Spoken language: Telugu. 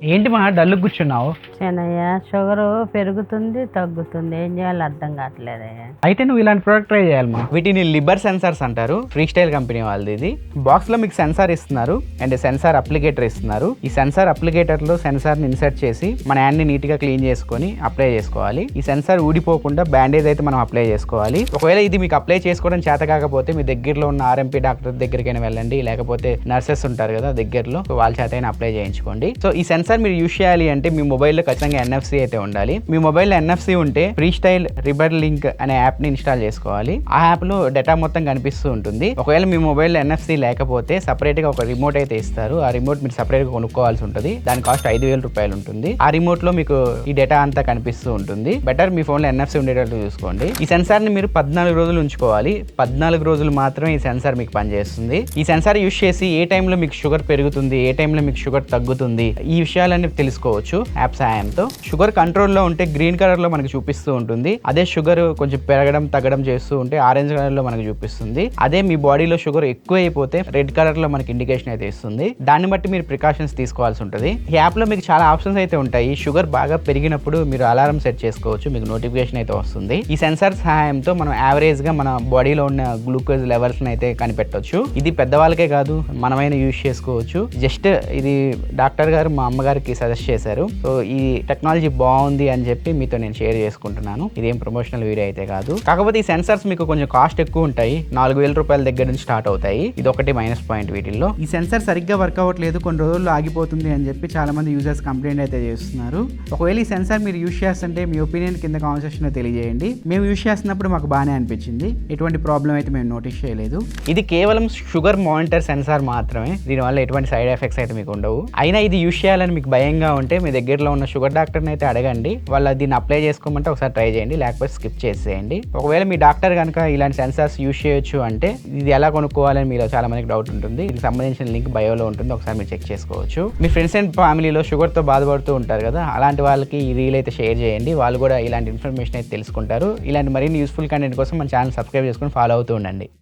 ఏంటి మా డల్లు కూర్చున్నావు? శనయ్య షుగర్ పెరుగుతుంది తగ్గుతుంది, ఏం చేయాలో అర్థం కావట్లేదయ్యా. అయితే నువ్వు ఇలాంటి ప్రోడక్ట్ ట్రై చేయాలి మా. వీటిని లిబర్ సెన్సార్స్ అంటారు. ఫ్రీ స్టైల్ కంపెనీ వాళ్ళది. ఇది బాక్స్ లో మీకు సెన్సార్ ఇస్తున్నారు అండ్ సెన్సార్ అప్లికేటర్ ఇస్తున్నారు. ఈ సెన్సార్ అప్లికేటర్ లో సెన్సార్ ని ఇన్సర్ట్ చేసి మన హ్యాండ్ ని నీట్ గా క్లీన్ చేసుకొని అప్లై చేసుకోవాలి. ఈ సెన్సార్ ఊడిపోకుండా బ్యాండేజ్ అయితే మనం అప్లై చేసుకోవాలి. ఒకవేళ ఇది మీకు అప్లై చేసుకోవడం చేత కాకపోతే మీ దగ్గరలో ఉన్న ఆర్ఎంపీ డాక్టర్ దగ్గరికైనా వెళ్ళండి, లేకపోతే నర్సెస్ ఉంటారు కదా దగ్గరలో, వాళ్ళ చేత అయినా అప్లై చేయించుకోండి. సో ఈ సెన్సార్ మీరు యూజ్ చేయాలి అంటే మీ మొబైల్లో ఖచ్చితంగా ఎన్ఎఫ్సి అయితే ఉండాలి. మీ మొబైల్లో ఎన్ఎఫ్సి ఉంటే ఫ్రీ స్టైల్ రిబర్ లింక్ అనే యాప్ ని ఇన్స్టాల్ చేసుకోవాలి. ఆ యాప్ లో డేటా మొత్తం కనిపిస్తూ ఉంటుంది. ఒకవేళ మీ మొబైల్లో ఎన్ఎఫ్సి లేకపోతే సపరేట్ గా ఒక రిమోట్ అయితే ఇస్తారు. ఆ రిమోట్ మీరు సపరేట్ గా కొనుక్కోవాల్సి ఉంటుంది. దాని కాస్ట్ 5,000 రూపాయలు ఉంటుంది. ఆ రిమోట్ లో మీకు ఈ డేటా అంతా కనిపిస్తూ ఉంటుంది. బెటర్ మీ ఫోన్ లో ఎన్ఎఫ్సి ఉండేటట్టు చూసుకోండి. ఈ సెన్సార్ ని మీరు 14 రోజులు ఉంచుకోవాలి. 14 రోజులు మాత్రమే ఈ సెన్సార్ మీకు పనిచేస్తుంది. ఈ సెన్సార్ యూజ్ చేసి ఏ టైంలో మీకు షుగర్ పెరుగుతుంది, ఏ టైంలో మీకు షుగర్ తగ్గుతుంది, ఈ విషయాలన్నీ తెలుసుకోవచ్చు యాప్ సహాయంతో. షుగర్ కంట్రోల్లో ఉంటే గ్రీన్ కలర్ లో మనకి చూపిస్తూ ఉంటుంది. అదే షుగర్ కొంచెం పెరగడం తగ్గడం చేస్తూ ఉంటే ఆరెంజ్ కలర్ లో మనకి చూపిస్తుంది. అదే మీ బాడీలో షుగర్ ఎక్కువ అయిపోతే రెడ్ కలర్ లో మనకి ఇండికేషన్ అయితే ఇస్తుంది. దాన్ని బట్టి మీరు ప్రికాషన్స్ తీసుకోవాల్సి ఉంటుంది. ఈ యాప్ లో మీకు చాలా ఆప్షన్స్ అయితే ఉంటాయి. షుగర్ బాగా పెరిగినప్పుడు మీరు అలారం సెట్ చేసుకోవచ్చు, మీకు నోటిఫికేషన్ అయితే వస్తుంది. ఈ సెన్సార్ సహాయంతో మనం యావరేజ్ గా మన బాడీలో ఉన్న గ్లూకోజ్ లెవెల్స్ అయితే కనిపెట్టవచ్చు. ఇది పెద్దవాళ్ళకే కాదు, మనమైనా యూజ్ చేసుకోవచ్చు. జస్ట్ ఇది డాక్టర్ గారు మా అమ్మగారికి సజెస్ట్ చేశారు. సో ఈ టెక్నాలజీ బాగుంది అని చెప్పి మీతో నేను షేర్ చేసుకుంటున్నాను. ఇదేం ప్రమోషనల్ వీడియో అయితే కాదు. కాకపోతే ఈ సెన్సార్స్ మీకు కొంచెం కాస్ట్ ఎక్కువ ఉంటాయి. 4,000 రూపాయల దగ్గర నుంచి స్టార్ట్ అవుతాయి. ఇది ఒకటి మైనస్ పాయింట్ వీటిల్లో. ఈ సెన్సార్ సరిగ్గా వర్క్ అవ్వట్లేదు, కొన్ని రోజుల్లో ఆగిపోతుంది అని చెప్పి చాలా మంది యూజర్స్ కంప్లైంట్ అయితే చేస్తున్నారు. ఒకవేళ ఈ సెన్సార్ మీరు యూజ్ చేస్తుంటే మీ ఒపీనియన్ కింద కామెంట్ సెక్షన్ లో తెలియజేయండి. మేము యూజ్ చేస్తున్నప్పుడు మాకు బాగానే అనిపించింది, ఎటువంటి ప్రాబ్లం అయితే మేము నోటీస్ చేయలేదు. ఇది కేవలం షుగర్ మానిటర్ సెన్సార్ మాత్రమే. దీనివల్ల ఎటువంటి సైడ్ ఎఫెక్ట్స్ అయితే మీకు ఉండవు. అయినా ఇది యూజ్ చేయాలని మీకు భయంగా ఉంటే మీ దగ్గరలో ఉన్న షుగర్ డాక్టర్ని అయితే అడగండి. వాళ్ళు దీన్ని అప్లై చేసుకోమంటే ఒకసారి ట్రై చేయండి, లేకపోతే స్కిప్ చేసేయండి. ఒకవేళ మీ డాక్టర్ కనుక ఇలాంటి సెన్సార్స్ యూజ్ చేయొచ్చు అంటే ఇది ఎలా కొనుక్కోవాలని మీలో చాలా మందికి డౌట్ ఉంటుంది. దీనికి సంబంధించిన లింక్ బయోలో ఉంటుంది, ఒకసారి మీరు చెక్ చేసుకోవచ్చు. మీ ఫ్రెండ్స్ అండ్ ఫ్యామిలీలో షుగర్తో బాధపడుతూ ఉంటారు కదా, అలాంటి వాళ్ళకి ఈ రీల్ అయితే షేర్ చేయండి. వాళ్ళు కూడా ఇలాంటి ఇన్ఫర్మేషన్ అయితే తెలుసుకుంటారు. ఇలాంటి మరిన్ని యూస్ఫుల్ కంటెంట్ కోసం మన ఛానల్ సబ్స్క్రైబ్ చేసుకొని ఫాలో అవుతూ ఉండండి.